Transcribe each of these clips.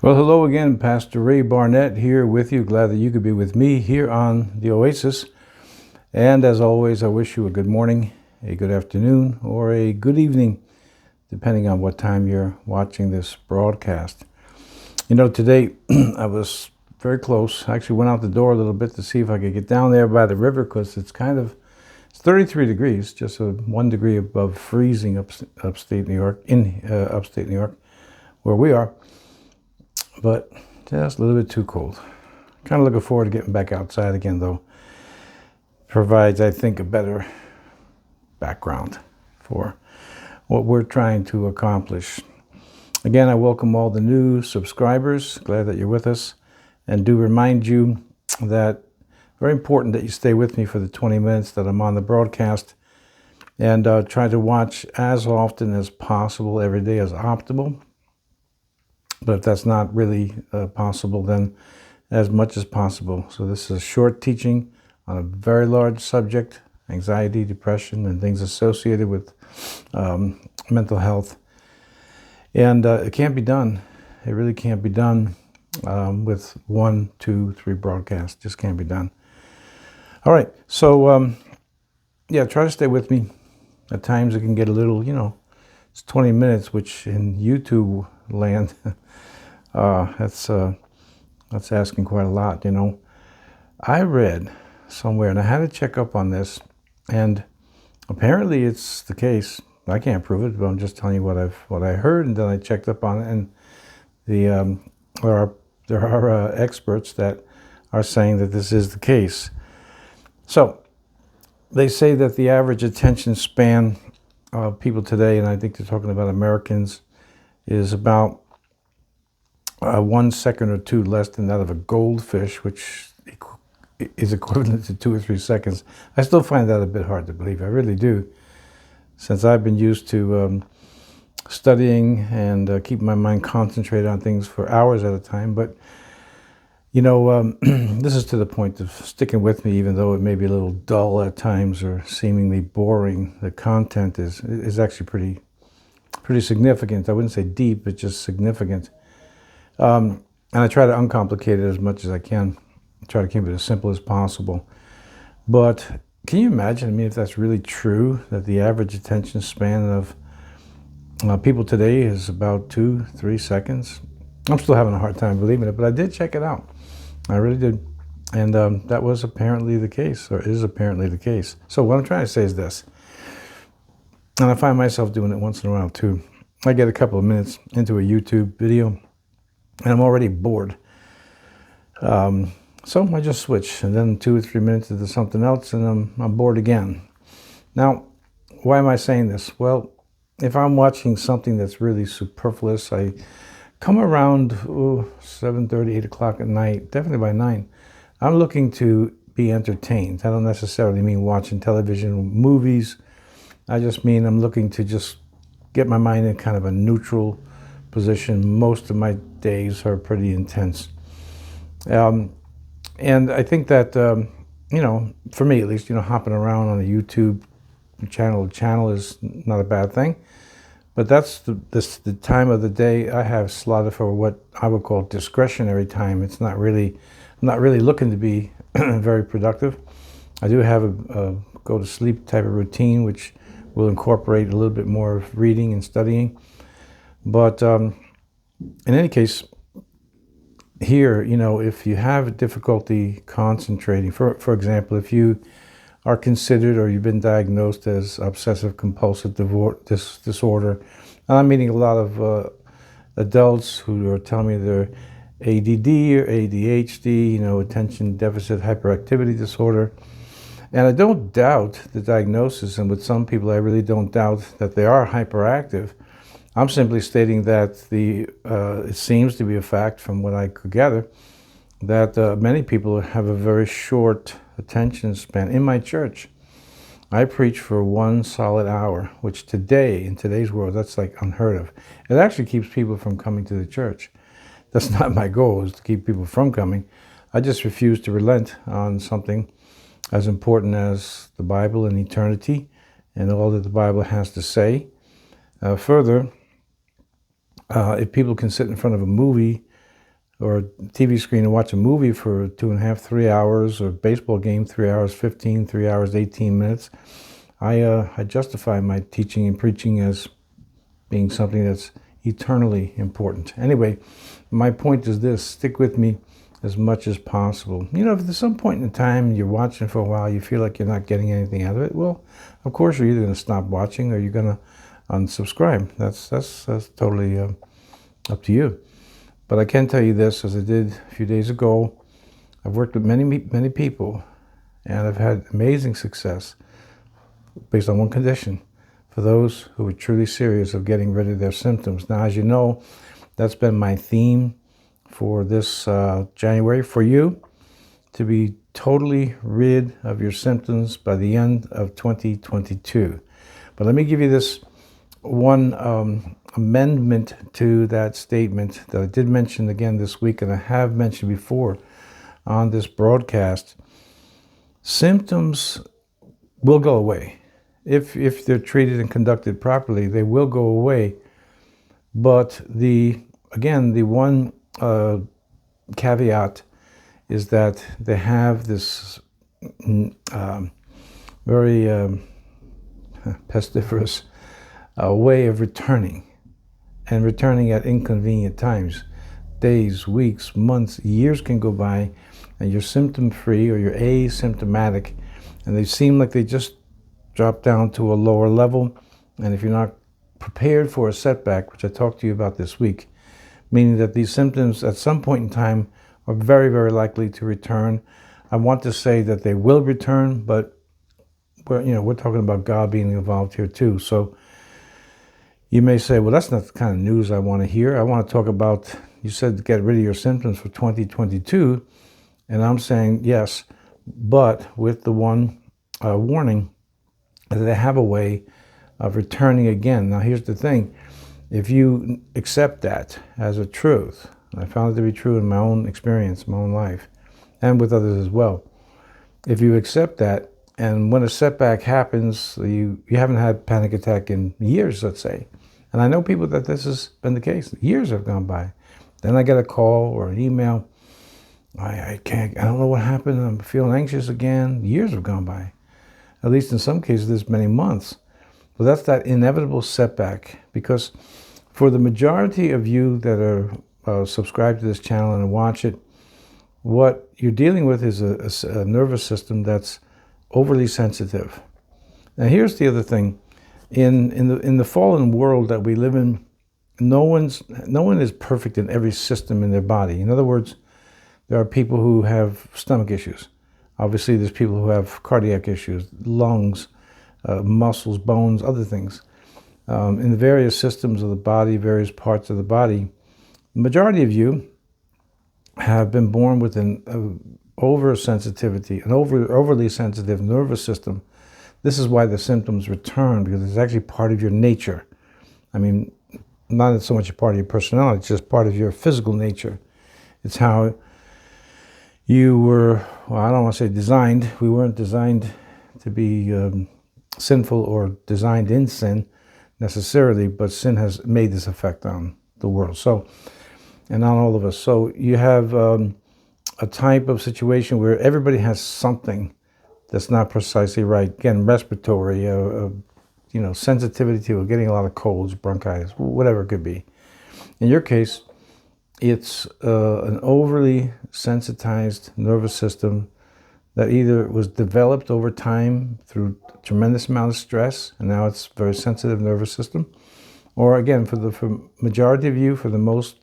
Well, hello again. Pastor Ray Barnett here with you. Glad that you could be with me here on the Oasis. And as always, I wish you a good morning, a good afternoon, or a good evening, depending on what time you're watching this broadcast. You know, today I was very close. I actually went out the door a little bit to see if I could get down there by the river because it's 33 degrees, just 1 degree above freezing upstate New York, upstate New York, where we are. But just a little bit too cold. Kind of looking forward to getting back outside again, though. Provides, I think, a better background for what we're trying to accomplish. Again, I welcome all the new subscribers. Glad that you're with us. And do remind you that very important that you stay with me for the 20 minutes that I'm on the broadcast. And try to watch as often as possible. Every day is optimal. But if that's not really possible, then as much as possible. So this is a short teaching on a very large subject, anxiety, depression, and things associated with mental health. And it can't be done. It really can't be done with 1, 2, 3 broadcasts. Just can't be done. All right. So, try to stay with me. At times it can get a little, it's 20 minutes, which in YouTube land, that's asking quite a lot, I read somewhere, and I had to check up on this, and apparently it's the case. I can't prove it, but I'm just telling you what I heard, and then I checked up on it, and there are experts that are saying that this is the case. So they say that the average attention span of people today, and I think they're talking about Americans, is about 1 second or 2 less than that of a goldfish, which is equivalent to 2 or 3 seconds. I still find that a bit hard to believe. I really do, since I've been used to studying and keeping my mind concentrated on things for hours at a time. But, this is to the point of sticking with me, even though it may be a little dull at times or seemingly boring. The content is actually pretty significant. I wouldn't say deep, but just significant. And I try to uncomplicate it as much as I can. I try to keep it as simple as possible. But can you imagine, if that's really true, that the average attention span of people today is about 2, 3 seconds? I'm still having a hard time believing it, but I did check it out. I really did. And that was apparently the case, or is apparently the case. So what I'm trying to say is this, and I find myself doing it once in a while too. I get a couple of minutes into a YouTube video, and I'm already bored. So I just switch, and then 2 or 3 minutes into something else, and I'm bored again. Now, why am I saying this? Well, if I'm watching something that's really superfluous, I come around 7:30, 8 o'clock at night, definitely by 9. I'm looking to be entertained. I don't necessarily mean watching television or movies. I just mean I'm looking to just get my mind in kind of a neutral position. Most of my days are pretty intense. And I think that, for me at least, hopping around on a YouTube channel is not a bad thing. But that's the time of the day I have slotted for what I would call discretionary time. I'm not really looking to be very productive. I do have a go to sleep type of routine, which will incorporate a little bit more of reading and studying. But in any case, here, if you have difficulty concentrating, for example, if you are considered or you've been diagnosed as obsessive compulsive disorder, and I'm meeting a lot of adults who are telling me they're ADD or ADHD, attention deficit hyperactivity disorder. And I don't doubt the diagnosis, and with some people I really don't doubt that they are hyperactive. I'm simply stating that it seems to be a fact from what I could gather that many people have a very short attention span. In my church, I preach for 1 solid hour, which in today's world, that's like unheard of. It actually keeps people from coming to the church. That's not my goal, is to keep people from coming. I just refuse to relent on something as important as the Bible and eternity and all that the Bible has to say. Further, if people can sit in front of a movie or a TV screen and watch a movie for 2.5, 3 hours, or a baseball game 3 hours 15, 3 hours 18 minutes, I justify my teaching and preaching as being something that's eternally important. Anyway, my point is this: stick with me as much as possible. You know, if there's some point in time you're watching for a while, you feel like you're not getting anything out of it, well, of course you're either going to stop watching or you're going to unsubscribe. That's totally up to you. But I can tell you this, as I did a few days ago, I've worked with many people, and I've had amazing success based on one condition: for those who are truly serious of getting rid of their symptoms. Now, as you know, that's been my theme for this January, for you to be totally rid of your symptoms by the end of 2022. But let me give you this one amendment to that statement that I did mention again this week, and I have mentioned before on this broadcast. Symptoms will go away. If they're treated and conducted properly, they will go away. But the one caveat is that they have this very pestiferous way of returning, and returning at inconvenient times. Days, weeks, months, years can go by, and you're symptom-free or you're asymptomatic, and they seem like they just drop down to a lower level. And if you're not prepared for a setback, which I talked to you about this week, meaning that these symptoms at some point in time are very, very likely to return. I want to say that they will return, but we're talking about God being involved here too. So you may say, well, that's not the kind of news I want to hear. I want to talk about, you said get rid of your symptoms for 2022. And I'm saying yes, but with the one warning that they have a way of returning again. Now, here's the thing. If you accept that as a truth, and I found it to be true in my own experience, my own life, and with others as well. If you accept that, and when a setback happens, you haven't had a panic attack in years, let's say. And I know people that this has been the case. Years have gone by. Then I get a call or an email. I don't know what happened. I'm feeling anxious again. Years have gone by. At least in some cases, there's many months. But that's that inevitable setback. Because for the majority of you that are subscribed to this channel and watch it, what you're dealing with is a nervous system that's overly sensitive. Now, here's the other thing. In the fallen world that we live in, no one is perfect in every system in their body. In other words, there are people who have stomach issues. Obviously, there's people who have cardiac issues, lungs, muscles, bones, other things. In the various systems of the body, various parts of the body, the majority of you have been born with an oversensitivity, an overly sensitive nervous system. This is why the symptoms return, because it's actually part of your nature. I mean, not so much a part of your personality, it's just part of your physical nature. It's how you were, well, I don't want to say designed. We weren't designed to be sinful or designed in sin necessarily, but sin has made this effect on the world. So, and on all of us. So you have a type of situation where everybody has something that's not precisely right. Again, respiratory, sensitivity to getting a lot of colds, bronchitis, whatever it could be. In your case, it's an overly sensitized nervous system that either was developed over time through a tremendous amount of stress, and now it's a very sensitive nervous system. Or again, for the majority of you, for the most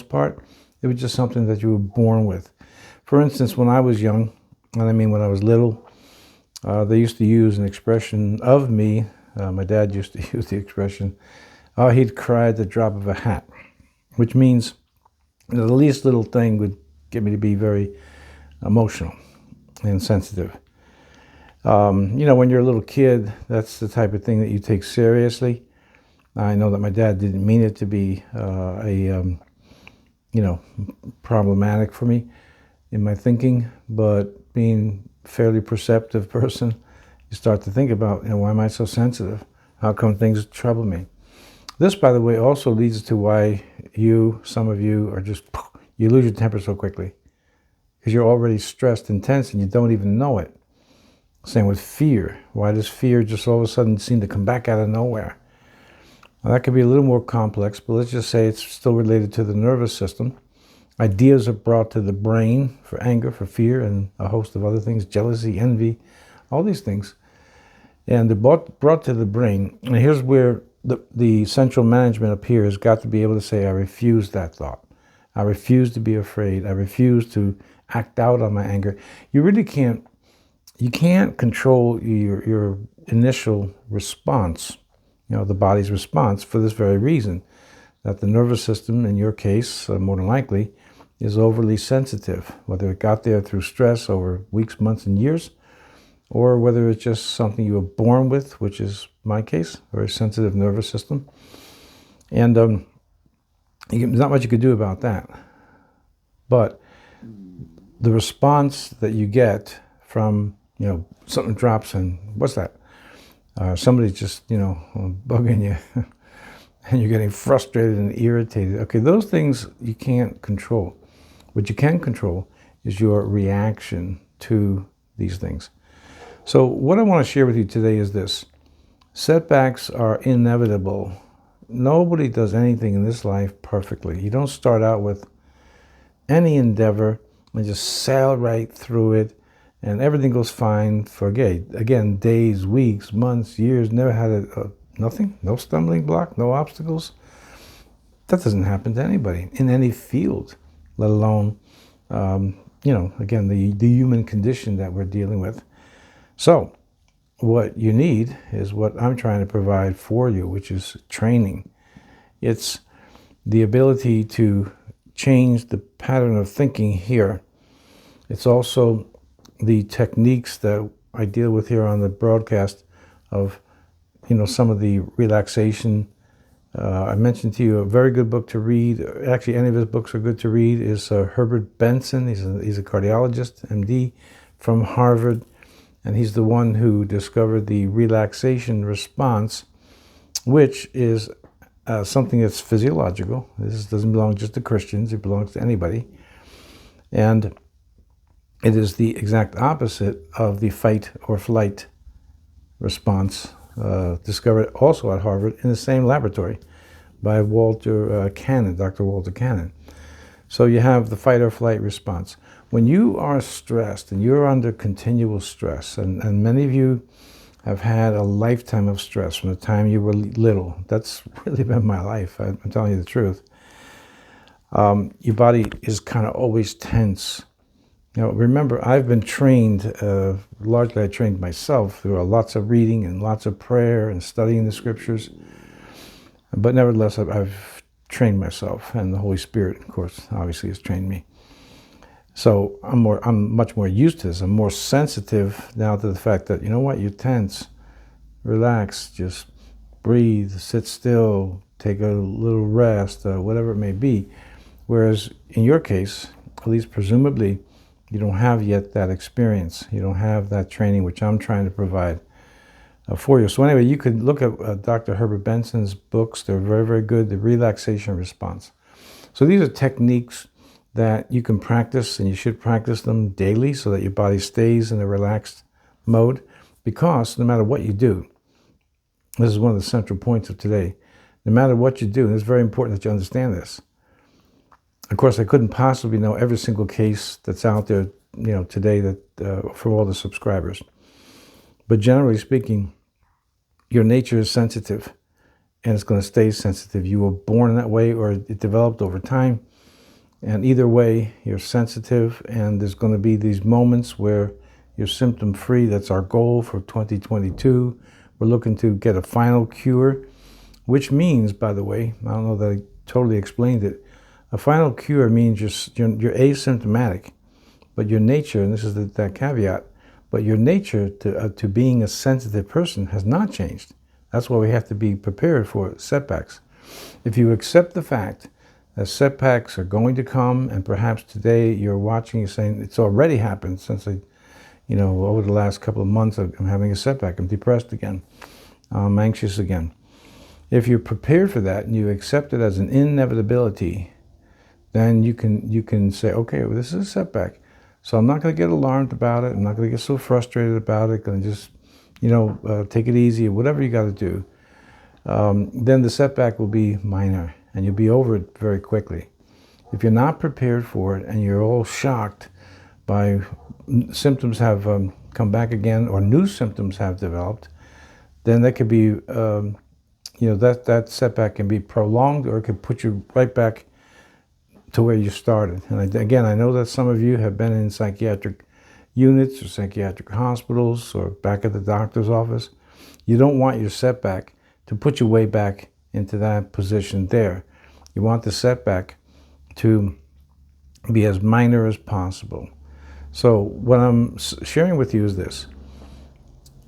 part, it was just something that you were born with. For instance, when I was young, and I mean when I was little, they used to use an expression of me. My dad used to use the expression, "Oh, he'd cry at the drop of a hat," which means the least little thing would get me to be very emotional and sensitive. When you're a little kid, that's the type of thing that you take seriously. I know that my dad didn't mean it to be problematic for me in my thinking, but being a fairly perceptive person, you start to think about, why am I so sensitive? How come things trouble me? This, by the way, also leads to why some of you are just, you lose your temper so quickly because you're already stressed and tense and you don't even know it. Same with fear. Why does fear just all of a sudden seem to come back out of nowhere? Well, that could be a little more complex, but let's just say it's still related to the nervous system. Ideas are brought to the brain for anger, for fear, and a host of other things, jealousy, envy, all these things. And they're brought to the brain. And here's where the central management up here has got to be able to say, I refuse that thought. I refuse to be afraid. I refuse to act out on my anger. You really can't. You can't control your initial response, the body's response, for this very reason, that the nervous system, in your case, more than likely, is overly sensitive, whether it got there through stress over weeks, months, and years, or whether it's just something you were born with, which is my case, very sensitive nervous system. And there's not much you could do about that. But the response that you get from, something drops and what's that? Somebody's just, bugging you and you're getting frustrated and irritated. Okay, those things you can't control. What you can control is your reaction to these things. So what I want to share with you today is this. Setbacks are inevitable. Nobody does anything in this life perfectly. You don't start out with any endeavor and just sail right through it and everything goes fine for, again, days, weeks, months, years, never had nothing, no stumbling block, no obstacles. That doesn't happen to anybody in any field, let alone, again, the human condition that we're dealing with. So what you need is what I'm trying to provide for you, which is training. It's the ability to change the pattern of thinking here. It's also the techniques that I deal with here on the broadcast of, some of the relaxation. I mentioned to you a very good book to read. Actually, any of his books are good to read. Is Herbert Benson. He's a cardiologist, MD, from Harvard, and he's the one who discovered the relaxation response, which is something that's physiological. This doesn't belong just to Christians. It belongs to anybody. And it is the exact opposite of the fight or flight response, discovered also at Harvard in the same laboratory by Walter Cannon, Dr. Walter Cannon. So you have the fight or flight response. When you are stressed and you're under continual stress, and many of you have had a lifetime of stress from the time you were little. That's really been my life, I'm telling you the truth. Your body is kind of always tense. Remember, I've been trained, largely I trained myself through lots of reading and lots of prayer and studying the scriptures. But nevertheless, I've trained myself, and the Holy Spirit, of course, obviously has trained me. So I'm much more used to this. I'm more sensitive now to the fact that, you're tense. Relax, just breathe, sit still, take a little rest, whatever it may be. Whereas in your case, at least presumably, you don't have yet that experience. You don't have that training, which I'm trying to provide for you. So anyway, you could look at Dr. Herbert Benson's books. They're very, very good. The relaxation response. So these are techniques that you can practice, and you should practice them daily so that your body stays in a relaxed mode. Because no matter what you do, this is one of the central points of today, no matter what you do, and it's very important that you understand this. Of course, I couldn't possibly know every single case that's out there, today that for all the subscribers. But generally speaking, your nature is sensitive, and it's going to stay sensitive. You were born that way, or it developed over time. And either way, you're sensitive, and there's going to be these moments where you're symptom-free. That's our goal for 2022. We're looking to get a final cure, which means, by the way, I don't know that I totally explained it, a final cure means you're asymptomatic, but your nature, and this is that caveat, but your nature to being a sensitive person has not changed. That's why we have to be prepared for setbacks. If you accept the fact that setbacks are going to come, and perhaps today you're watching, you're saying, it's already happened since over the last couple of months, I'm having a setback. I'm depressed again. I'm anxious again. If you're prepared for that and you accept it as an inevitability, then you can say, okay, well, this is a setback. So I'm not going to get alarmed about it. I'm not going to get so frustrated about it. Going to just, take it easy, or whatever you got to do. Then the setback will be minor, and you'll be over it very quickly. If you're not prepared for it, and you're all shocked by symptoms have come back again, or new symptoms have developed, then that could be, that setback can be prolonged, or it could put you right back to where you started. And again, I know that some of you have been in psychiatric units or psychiatric hospitals or back at the doctor's office. You don't want your setback to put you way back into that position there. You want the setback to be as minor as possible. So what I'm sharing with you is this.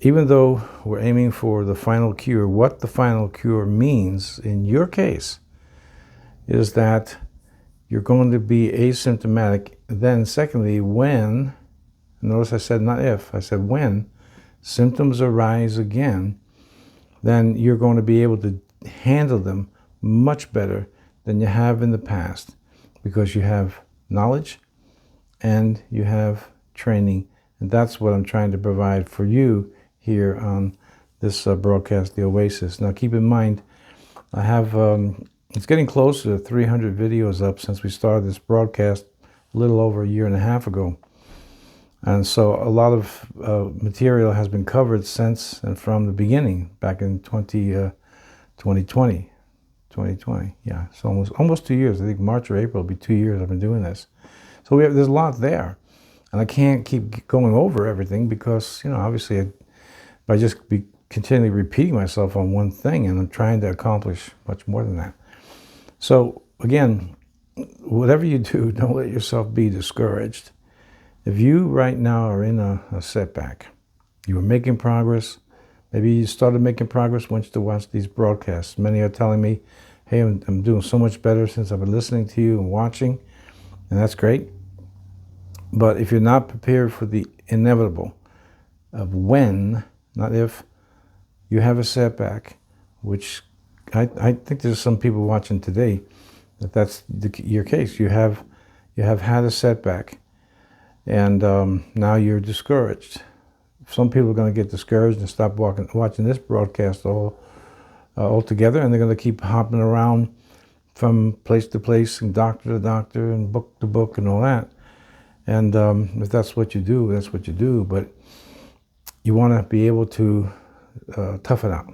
Even though we're aiming for the final cure, what the final cure means in your case is that you're going to be asymptomatic. Then secondly, when, notice I said not if, I said when symptoms arise again, then you're going to be able to handle them much better than you have in the past, because you have knowledge and you have training. And that's what I'm trying to provide for you here on this broadcast, the Oasis. Now keep in mind, I have, it's getting close to 300 videos up since we started this broadcast a little over a year and a half ago. And so a lot of material has been covered since and from the beginning, back in 2020. Yeah, it's almost 2 years. I think March or April will be 2 years I've been doing this. So there's a lot there. And I can't keep going over everything because, obviously by just continually repeating myself on one thing, and I'm trying to accomplish much more than that. So again, whatever you do, don't let yourself be discouraged. If you right now are in a setback, you were making progress, maybe you started making progress once you watch these broadcasts. Many are telling me, hey, I'm doing so much better since I've been listening to you and watching, and that's great. But if you're not prepared for the inevitable of when, not if, you have a setback, which I think there's some people watching today that's your case. You have had a setback, and now you're discouraged. Some people are going to get discouraged and stop watching this broadcast altogether, and they're going to keep hopping around from place to place and doctor to doctor and book to book and all that. And if that's what you do, that's what you do. But you want to be able to tough it out.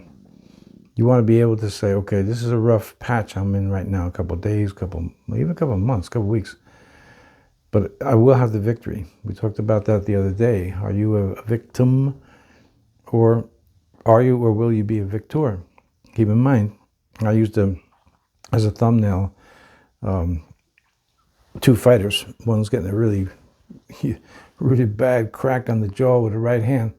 You want to be able to say, okay, this is a rough patch I'm in right now, a couple of days, even a couple of months, a couple of weeks. But I will have the victory. We talked about that the other day. Are you a victim, or will you be a victor? Keep in mind, I used as a thumbnail, two fighters. One's getting a really, really bad crack on the jaw with the right hand.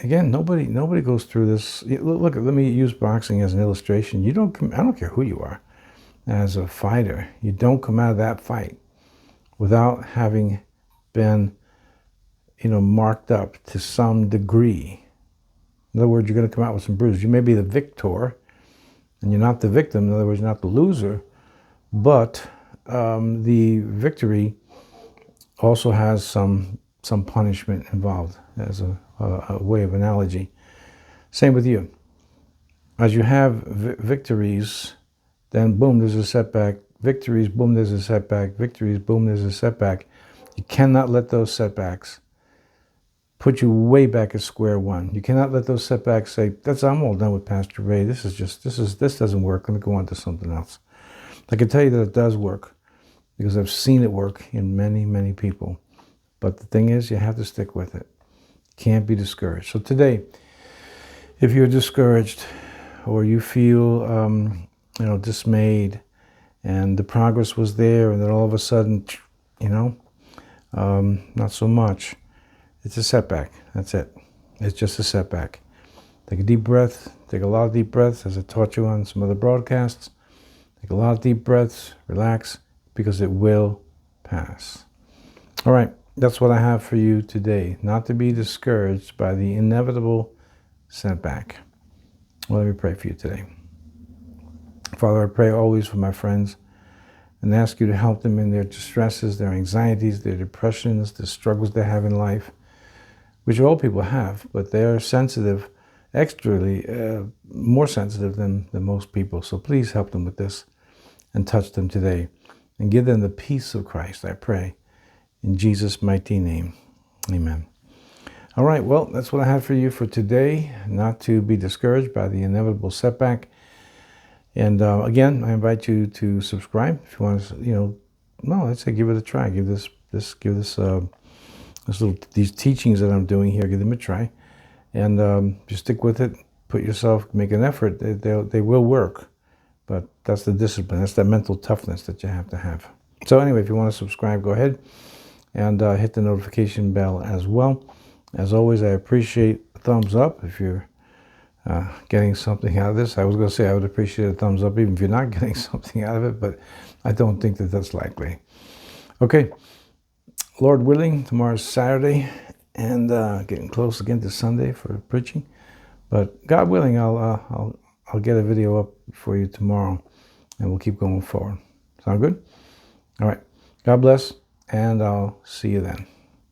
Again, nobody goes through this. Look, let me use boxing as an illustration. I don't care who you are. As a fighter, you don't come out of that fight without having been, marked up to some degree. In other words, you're going to come out with some bruises. You may be the victor, and you're not the victim. In other words, you're not the loser, but the victory also has some punishment involved, as a way of analogy. Same with you. As you have victories, then boom, there's a setback. Victories, boom, there's a setback. Victories, boom, there's a setback. You cannot let those setbacks put you way back at square one. You cannot let those setbacks say, I'm all done with Pastor Ray. This doesn't work. Let me go on to something else. I can tell you that it does work, because I've seen it work in many, many people. But the thing is, you have to stick with it. Can't be discouraged. So today, if you're discouraged, or you feel dismayed, and the progress was there, and then all of a sudden, not so much. It's a setback. That's it. It's just a setback. Take a deep breath. Take a lot of deep breaths, as I taught you on some other broadcasts. Take a lot of deep breaths. Relax, because it will pass. All right. That's what I have for you today. Not to be discouraged by the inevitable setback. Well, let me pray for you today. Father, I pray always for my friends and ask you to help them in their distresses, their anxieties, their depressions, the struggles they have in life, which all people have, but they are sensitive, extrally, more sensitive than most people. So please help them with this and touch them today and give them the peace of Christ, I pray. In Jesus' mighty name, amen. All right, well, that's what I have for you for today. Not to be discouraged by the inevitable setback. And again, I invite you to subscribe if you want to, I'd say give it a try. Give these teachings that I'm doing here, give them a try. And just stick with it. Make an effort. They will work. But that's the discipline. That's that mental toughness that you have to have. So anyway, if you want to subscribe, go ahead and hit the notification bell as well. As always, I appreciate a thumbs up if you're getting something out of this. I was going to say I would appreciate a thumbs up even if you're not getting something out of it, but I don't think that that's likely. Okay, Lord willing, tomorrow's Saturday and getting close again to Sunday for preaching. But God willing, I'll get a video up for you tomorrow and we'll keep going forward. Sound good? All right. God bless, and I'll see you then.